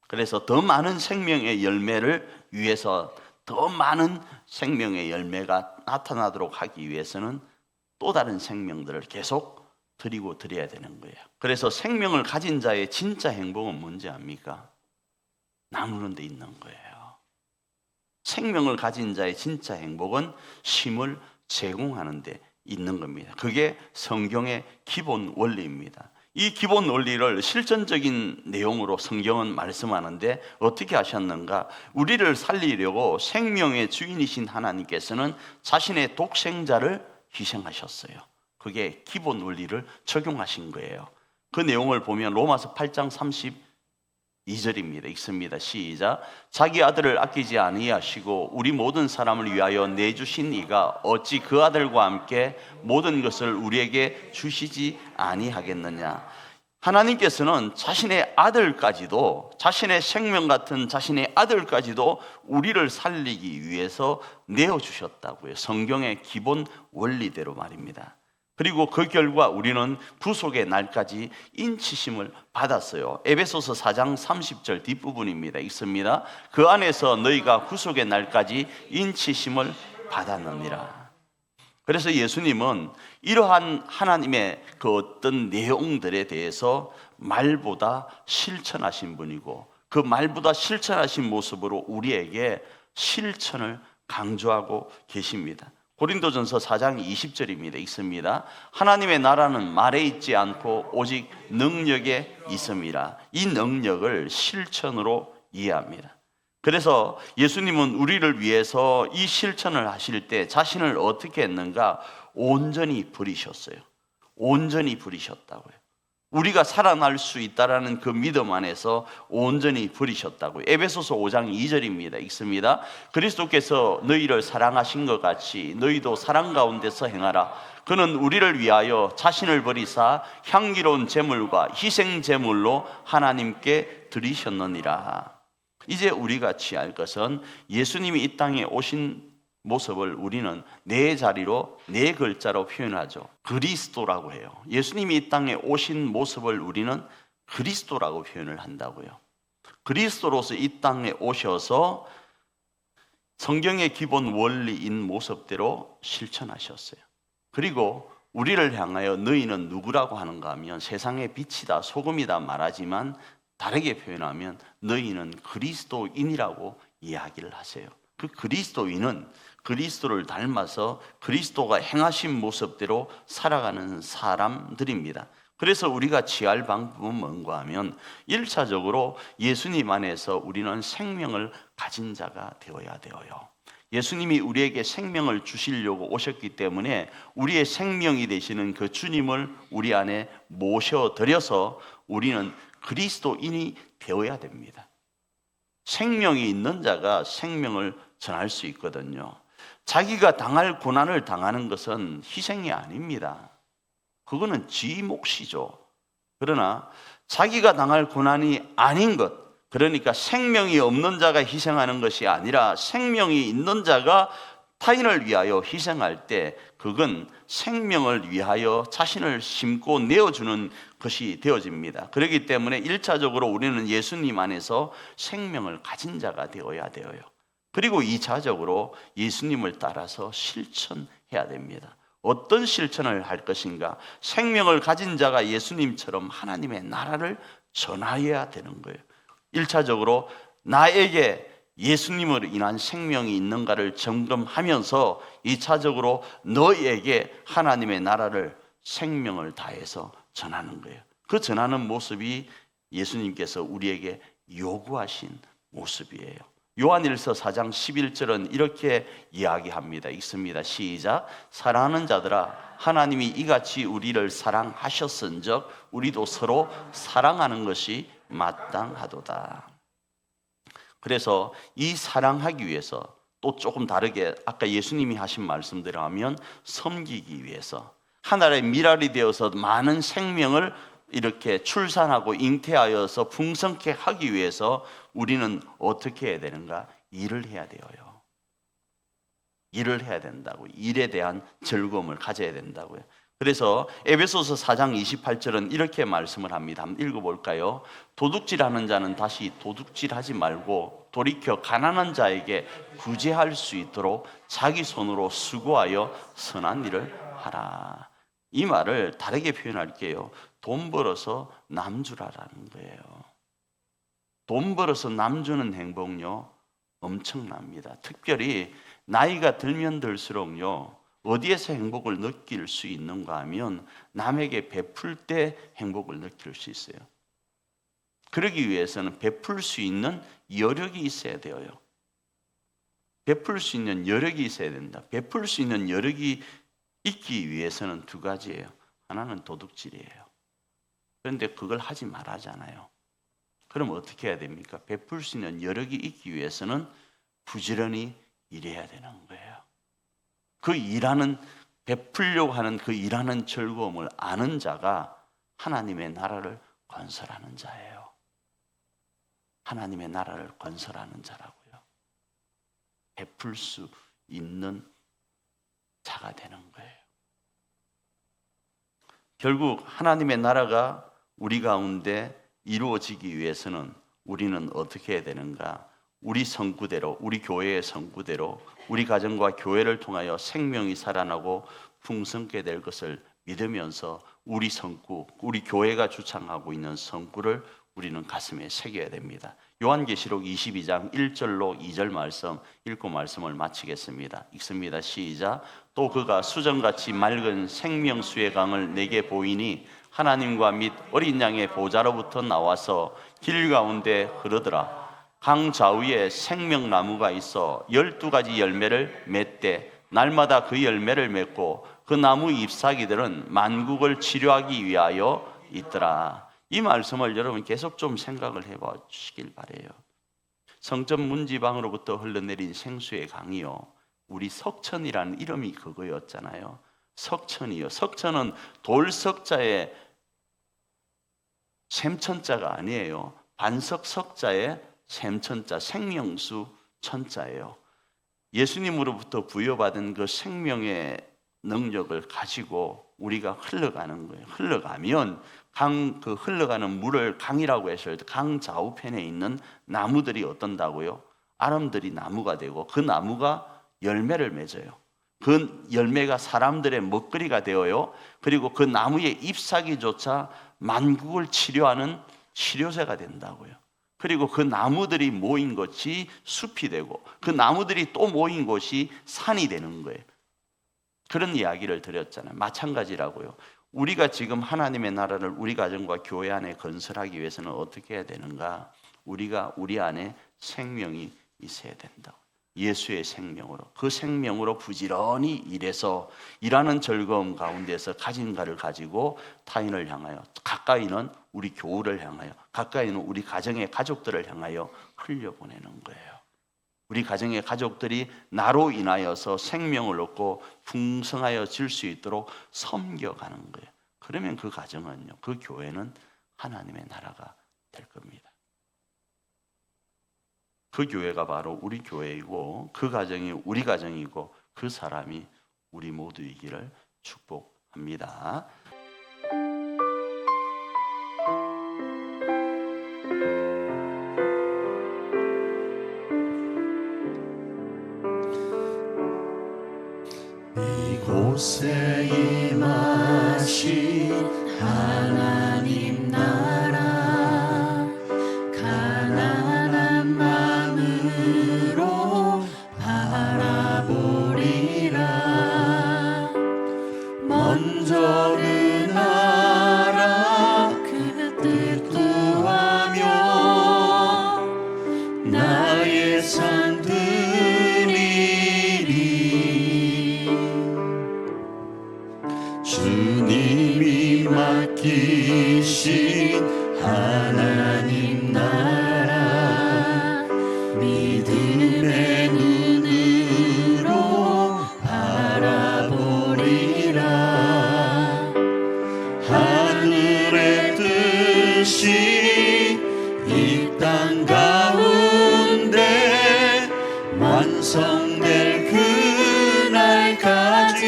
그래서 더 많은 생명의 열매를 위해서, 더 많은 생명의 열매가 나타나도록 하기 위해서는 또 다른 생명들을 계속 드려야 되는 거예요. 그래서 생명을 가진 자의 진짜 행복은 뭔지 압니까? 나누는 데 있는 거예요. 생명을 가진 자의 진짜 행복은 쉼을 제공하는 데 있는 겁니다. 그게 성경의 기본 원리입니다. 이 기본 원리를 실전적인 내용으로 성경은 말씀하는데 어떻게 하셨는가? 우리를 살리려고 생명의 주인이신 하나님께서는 자신의 독생자를 희생하셨어요. 그게 기본 원리를 적용하신 거예요. 그 내용을 보면 로마서 8장 32절입니다. 읽습니다. 시작. 자기 아들을 아끼지 아니하시고 우리 모든 사람을 위하여 내주신 이가 어찌 그 아들과 함께 모든 것을 우리에게 주시지 아니하겠느냐. 하나님께서는 자신의 아들까지도, 자신의 생명 같은 자신의 아들까지도 우리를 살리기 위해서 내어주셨다고요. 성경의 기본 원리대로 말입니다. 그리고 그 결과 우리는 구속의 날까지 인치심을 받았어요. 에베소서 4장 30절 뒷부분입니다. 읽습니다. 그 안에서 너희가 구속의 날까지 인치심을 받았느니라. 그래서 예수님은 이러한 하나님의 그 어떤 내용들에 대해서 말보다 실천하신 분이고, 그 말보다 실천하신 모습으로 우리에게 실천을 강조하고 계십니다. 고린도전서 4장 20절입니다. 읽습니다. 하나님의 나라는 말에 있지 않고 오직 능력에 있음이라. 이 능력을 실천으로 이해합니다. 그래서 예수님은 우리를 위해서 이 실천을 하실 때 자신을 어떻게 했는가? 온전히 버리셨어요. 온전히 버리셨다고요. 우리가 살아날 수 있다라는 그 믿음 안에서 온전히 버리셨다고요. 에베소서 5장 2절입니다. 읽습니다. 그리스도께서 너희를 사랑하신 것 같이 너희도 사랑 가운데서 행하라. 그는 우리를 위하여 자신을 버리사 향기로운 제물과 희생 제물로 하나님께 드리셨느니라. 이제 우리가 취할 것은 예수님이 이 땅에 오신 모습을 우리는 네 자리로, 네 글자로 표현하죠. 그리스도라고 해요. 예수님이 이 땅에 오신 모습을 우리는 그리스도라고 표현을 한다고요. 그리스도로서 이 땅에 오셔서 성경의 기본 원리인 모습대로 실천하셨어요. 그리고 우리를 향하여 너희는 누구라고 하는가 하면 세상의 빛이다, 소금이다 말하지만 다르게 표현하면 너희는 그리스도인이라고 이야기를 하세요. 그 그리스도인은 그리스도를 닮아서 그리스도가 행하신 모습대로 살아가는 사람들입니다. 그래서 우리가 취할 방법은 뭔가 하면 1차적으로 예수님 안에서 우리는 생명을 가진 자가 되어야 되어요. 예수님이 우리에게 생명을 주시려고 오셨기 때문에 우리의 생명이 되시는 그 주님을 우리 안에 모셔드려서 우리는 그리스도인이 되어야 됩니다. 생명이 있는 자가 생명을 전할 수 있거든요. 자기가 당할 고난을 당하는 것은 희생이 아닙니다. 그거는 지 몫이죠. 그러나 자기가 당할 고난이 아닌 것, 그러니까 생명이 없는 자가 희생하는 것이 아니라 생명이 있는 자가 타인을 위하여 희생할 때 그건 생명을 위하여 자신을 심고 내어주는 것이 되어집니다. 그렇기 때문에 1차적으로 우리는 예수님 안에서 생명을 가진 자가 되어야 되어요. 그리고 2차적으로 예수님을 따라서 실천해야 됩니다. 어떤 실천을 할 것인가? 생명을 가진 자가 예수님처럼 하나님의 나라를 전하여야 되는 거예요. 1차적으로 나에게 예수님으로 인한 생명이 있는가를 점검하면서 2차적으로 너에게 하나님의 나라를 생명을 다해서 전하는 거예요. 그 전하는 모습이 예수님께서 우리에게 요구하신 모습이에요. 요한일서 4장 11절은 이렇게 이야기합니다. 읽습니다. 시작. 사랑하는 자들아, 하나님이 이같이 우리를 사랑하셨은즉 우리도 서로 사랑하는 것이 마땅하도다. 그래서 이 사랑하기 위해서 또 조금 다르게 아까 예수님이 하신 말씀대로 하면 섬기기 위해서 하나의 미랄이 되어서 많은 생명을 이렇게 출산하고 잉태하여서 풍성케 하기 위해서 우리는 어떻게 해야 되는가? 일을 해야 돼요. 일을 해야 된다고. 일에 대한 즐거움을 가져야 된다고요. 그래서 에베소서 4장 28절은 이렇게 말씀을 합니다. 한번 읽어볼까요? 도둑질하는 자는 다시 도둑질하지 말고 돌이켜 가난한 자에게 구제할 수 있도록 자기 손으로 수고하여 선한 일을 하라. 이 말을 다르게 표현할게요. 돈 벌어서 남 주라라는 거예요. 돈 벌어서 남 주는 행복요 엄청납니다. 특별히 나이가 들면 들수록요 어디에서 행복을 느낄 수 있는가 하면 남에게 베풀 때 행복을 느낄 수 있어요. 그러기 위해서는 베풀 수 있는 여력이 있어야 돼요. 베풀 수 있는 여력이 있어야 된다. 베풀 수 있는 여력이 있기 위해서는 두 가지예요. 하나는 도둑질이에요. 그런데 그걸 하지 말아잖아요. 그럼 어떻게 해야 됩니까? 베풀 수 있는 여력이 있기 위해서는 부지런히 일해야 되는 거예요. 그 일하는, 베풀려고 하는 그 일하는 즐거움을 아는 자가 하나님의 나라를 건설하는 자예요. 하나님의 나라를 건설하는 자라고요. 베풀 수 있는 자가 되는 거예요. 결국 하나님의 나라가 우리 가운데 이루어지기 위해서는 우리는 어떻게 해야 되는가? 우리 성구대로, 우리 교회의 성구대로 우리 가정과 교회를 통하여 생명이 살아나고 풍성케 될 것을 믿으면서 우리 성구, 우리 교회가 주창하고 있는 성구를 우리는 가슴에 새겨야 됩니다. 요한계시록 22장 1절로 2절 말씀 읽고 말씀을 마치겠습니다. 읽습니다. 시작. 또 그가 수정같이 맑은 생명수의 강을 내게 보이니 하나님과 및 어린 양의 보좌로부터 나와서 길 가운데 흐르더라. 강 좌우에 생명나무가 있어 12가지 열매를 맺되 날마다 그 열매를 맺고 그 나무 잎사귀들은 만국을 치료하기 위하여 있더라. 이 말씀을 여러분 계속 좀 생각을 해봐 주시길 바래요. 성전 문지방으로부터 흘러내린 생수의 강이요, 우리 석천이라는 이름이 그거였잖아요. 석천이요. 석천은 돌석자의 샘천자가 아니에요. 반석 석자의 샘천자, 생명수 천자예요. 예수님으로부터 부여받은 그 생명의 능력을 가지고 우리가 흘러가는 거예요. 흘러가면 그 흘러가는 물을 강이라고 해서 강 좌우편에 있는 나무들이 어떤다고요? 아름들이 나무가 되고 그 나무가 열매를 맺어요. 그 열매가 사람들의 먹거리가 되어요. 그리고 그 나무의 잎사귀조차 만국을 치료하는 치료제가 된다고요. 그리고 그 나무들이 모인 것이 숲이 되고 그 나무들이 또 모인 곳이 산이 되는 거예요. 그런 이야기를 드렸잖아요. 마찬가지라고요. 우리가 지금 하나님의 나라를 우리 가정과 교회 안에 건설하기 위해서는 어떻게 해야 되는가? 우리가 우리 안에 생명이 있어야 된다고. 예수의 생명으로, 그 생명으로 부지런히 일해서 일하는 즐거움 가운데서 가진 가를 가지고 타인을 향하여, 가까이는 우리 교우를 향하여, 가까이는 우리 가정의 가족들을 향하여 흘려보내는 거예요. 우리 가정의 가족들이 나로 인하여서 생명을 얻고 풍성하여 질 수 있도록 섬겨가는 거예요. 그러면 그 가정은요, 그 교회는 하나님의 나라가 될 겁니다. 그 교회가 바로 우리 교회이고 그 가정이 우리 가정이고 그 사람이 우리 모두이기를 축복합니다. 이곳에 임하신 하나님 나라, 가난한 마음으로 바라보리라. 먼저 그 나라 그 뜻 구하며 나의 삶 드리리. 주님이 맡기신 하나님 나라, 믿음의 눈으로 바라보리라. 하늘의 뜻이 이 땅 가운데 완성될 그날까지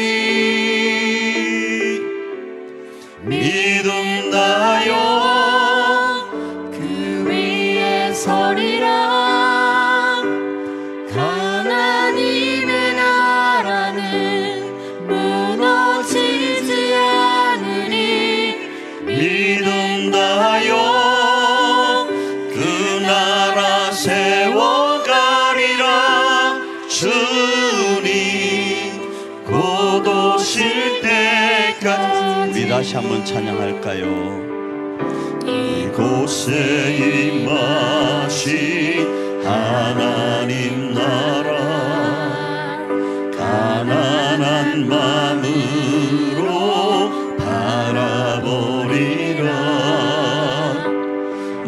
믿음나요. 그 위에 서리라. 하나님의 나라는 무너지지 않으리. 믿음나요. 그 나라 세워가리라. 주님 곧 오실 때까지. 우리 다시 한번 찬양할까요? 이곳에 임하신 하나님 나라, 가난한 마음으로 바라보리라.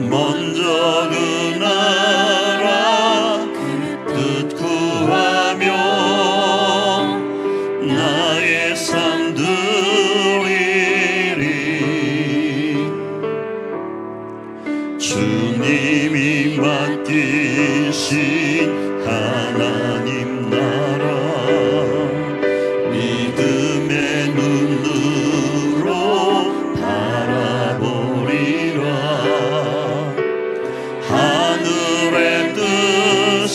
먼저 그 나라 뜻 구하며 나의 삶 드리리. 주님이 맡기신 하나님 나라, 믿음의 눈으로 바라보리라. 하늘의 뜻이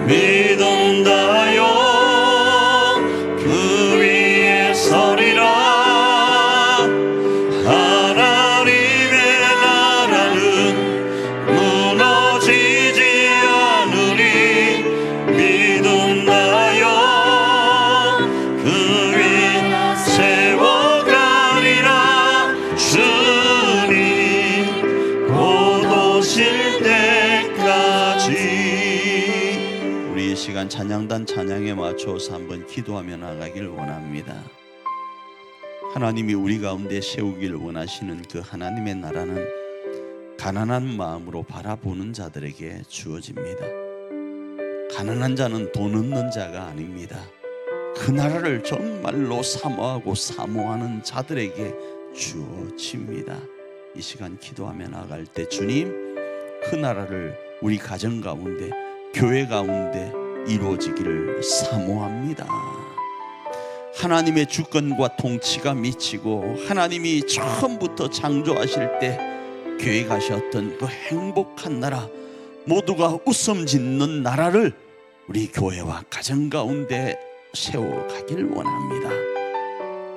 믿음 다여 그 위에 서리라. 하나님의 나라는 무너지지 않으리. 믿음 다여 그 위에 세워가리라. 주님 곧 오실 때까지. 우리 이 시간 찬양단 찬양에 맞춰서 한번 기도하며 나가길 원합니다. 하나님이 우리 가운데 세우길 원하시는 그 하나님의 나라는 가난한 마음으로 바라보는 자들에게 주어집니다. 가난한 자는 돈 없는 자가 아닙니다. 그 나라를 정말로 사모하고 사모하는 자들에게 주어집니다. 이 시간 기도하며 나갈 때 주님, 그 나라를 우리 가정 가운데, 교회 가운데 이루어지기를 사모합니다. 하나님의 주권과 통치가 미치고 하나님이 처음부터 창조하실 때 계획하셨던 그 행복한 나라, 모두가 웃음 짓는 나라를 우리 교회와 가정 가운데 세워가길 원합니다.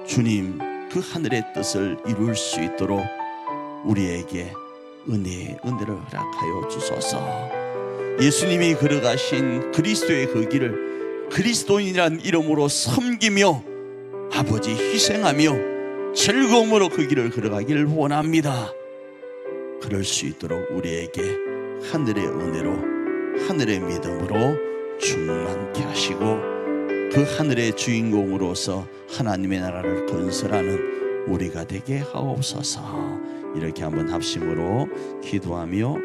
주님, 그 하늘의 뜻을 이룰 수 있도록 우리에게 은혜를 허락하여 주소서. 예수님이 걸어가신 그리스도의 그 길을 그리스도인이란 이름으로 섬기며 아버지 희생하며 즐거움으로 그 길을 걸어가길 원합니다. 그럴 수 있도록 우리에게 하늘의 은혜로, 하늘의 믿음으로 충만케 하시고 그 하늘의 주인공으로서 하나님의 나라를 건설하는 우리가 되게 하옵소서. 이렇게 한번 합심으로 기도하며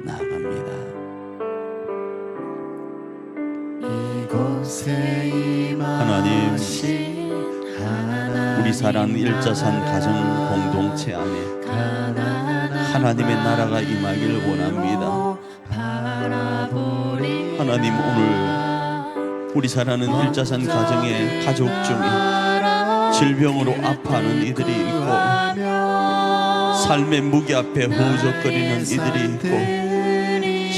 나아갑니다. 하나님, 우리 사랑 일자산 가정 공동체 안에 하나님의 나라가 임하기를 원합니다. 하나님, 오늘 우리 사랑하는 일자산 가정의 가족 중에 질병으로 아파하는 이들이 있고 삶의 무게 앞에 허우적거리는 이들이 있고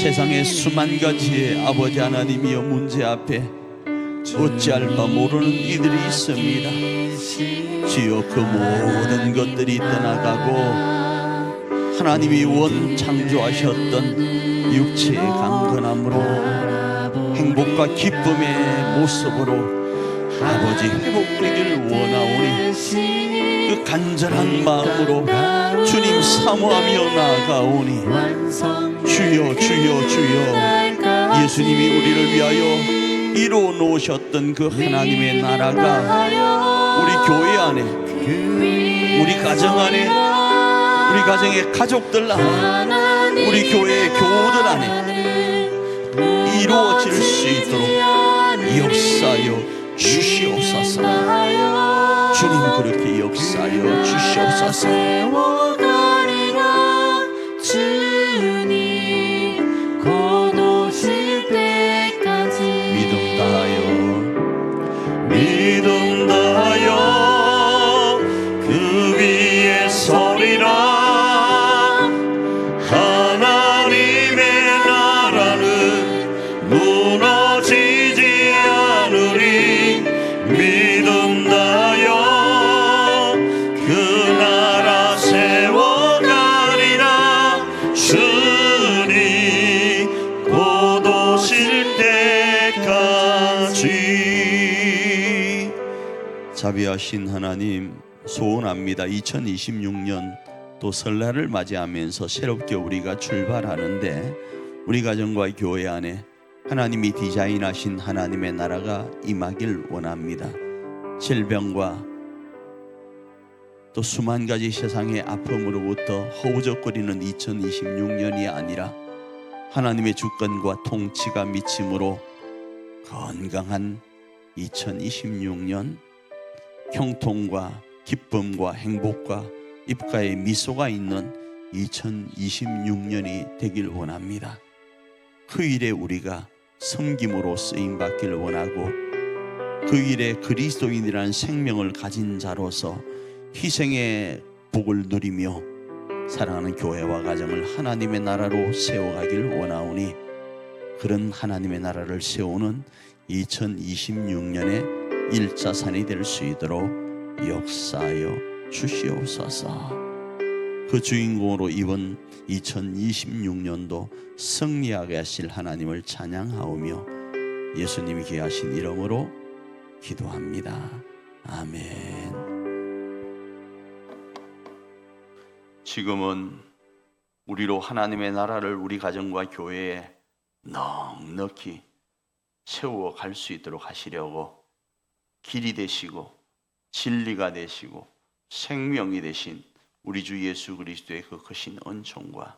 세상의 수만 가지의 아버지 하나님이여 문제 앞에 어찌할 바 모르는 이들이 있습니다. 주여, 그 모든 것들이 떠나가고 하나님이 원 창조하셨던 육체의 강건함으로 행복과 기쁨의 모습으로 아버지 회복되기를 원하오니 그 간절한 마음으로 주님 사모하며 나아가오니 주여, 주여, 주여, 예수님이 우리를 위하여 이루어 놓으셨던 그 하나님의 나라가 우리 교회 안에, 우리 가정 안에, 우리 가정의 가족들 안에, 우리 교회의 교우들 안에 이루어질 수 있도록 역사하여 주시옵소서. 주님, 그렇게 역사하여 주시옵소서. 믿음 다여 그 위에 서리라. 하나님의 나라는 무너지지 않으리. 믿음 다여 그 나라 세워가리라. 주님 곧 오실 때까지. 자비하신 하나님, 소원합니다. 2026년 또 설날을 맞이하면서 새롭게 우리가 출발하는데 우리 가정과 교회 안에 하나님이 디자인하신 하나님의 나라가 임하길 원합니다. 질병과 또 수만 가지 세상의 아픔으로부터 허우적거리는 2026년이 아니라 하나님의 주권과 통치가 미침으로 건강한 2026년, 형통과 기쁨과 행복과 입가에 미소가 있는 2026년이 되길 원합니다. 그 일에 우리가 섬김으로 쓰임받기를 원하고 그 일에 그리스도인이라는 생명을 가진 자로서 희생의 복을 누리며 사랑하는 교회와 가정을 하나님의 나라로 세워가기를 원하오니 그런 하나님의 나라를 세우는 2026년의 일자산이 될 수 있도록 역사하여 주시옵소서. 그 주인공으로 이번 2026년도 승리하게 하실 하나님을 찬양하오며 예수님이 귀하신 이름으로 기도합니다. 아멘. 지금은 우리로 하나님의 나라를 우리 가정과 교회에 넉넉히 세워 갈 수 있도록 하시려고 길이 되시고 진리가 되시고 생명이 되신 우리 주 예수 그리스도의 그 크신 은총과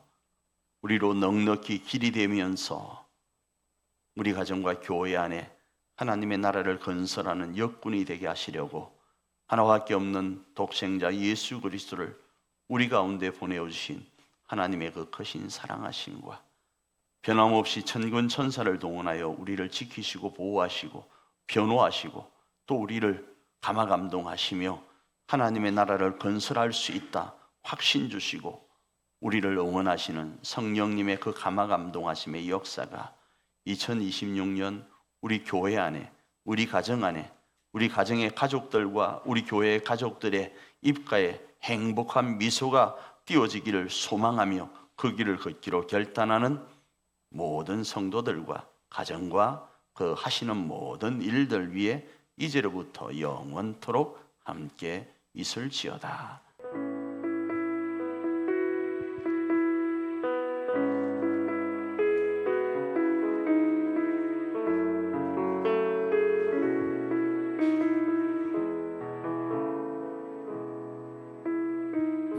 우리로 넉넉히 길이 되면서 우리 가정과 교회 안에 하나님의 나라를 건설하는 역군이 되게 하시려고 하나밖에 없는 독생자 예수 그리스도를 우리 가운데 보내주신 하나님의 그 크신 사랑하심과 변함없이 천군 천사를 동원하여 우리를 지키시고 보호하시고 변호하시고 또 우리를 감화감동하시며 하나님의 나라를 건설할 수 있다 확신 주시고 우리를 응원하시는 성령님의 그 감화감동하심의 역사가 2026년 우리 교회 안에, 우리 가정 안에, 우리 가정의 가족들과 우리 교회의 가족들의 입가에 행복한 미소가 띄워지기를 소망하며 그 길을 걷기로 결단하는 모든 성도들과 가정과 그 하시는 모든 일들 위에 이제로부터 영원토록 함께 있을지어다.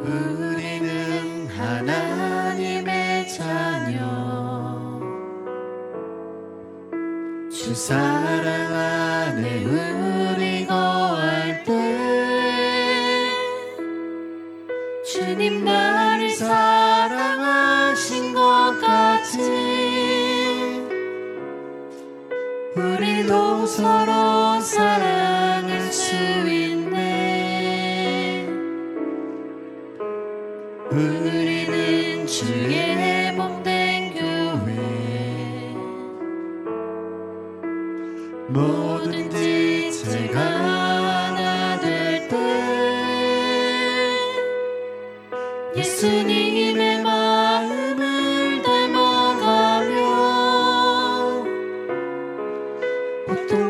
우리는 하나님의 자녀 주 사랑 안에 우리 거할 때 주님 나를 사랑하신 것 같이 우리도 서로 사랑할 수 있네. 우리는 주의 몸된 교회 뭐든지 제가 하나 될 때 예수님의 마음을 닮아가며 보통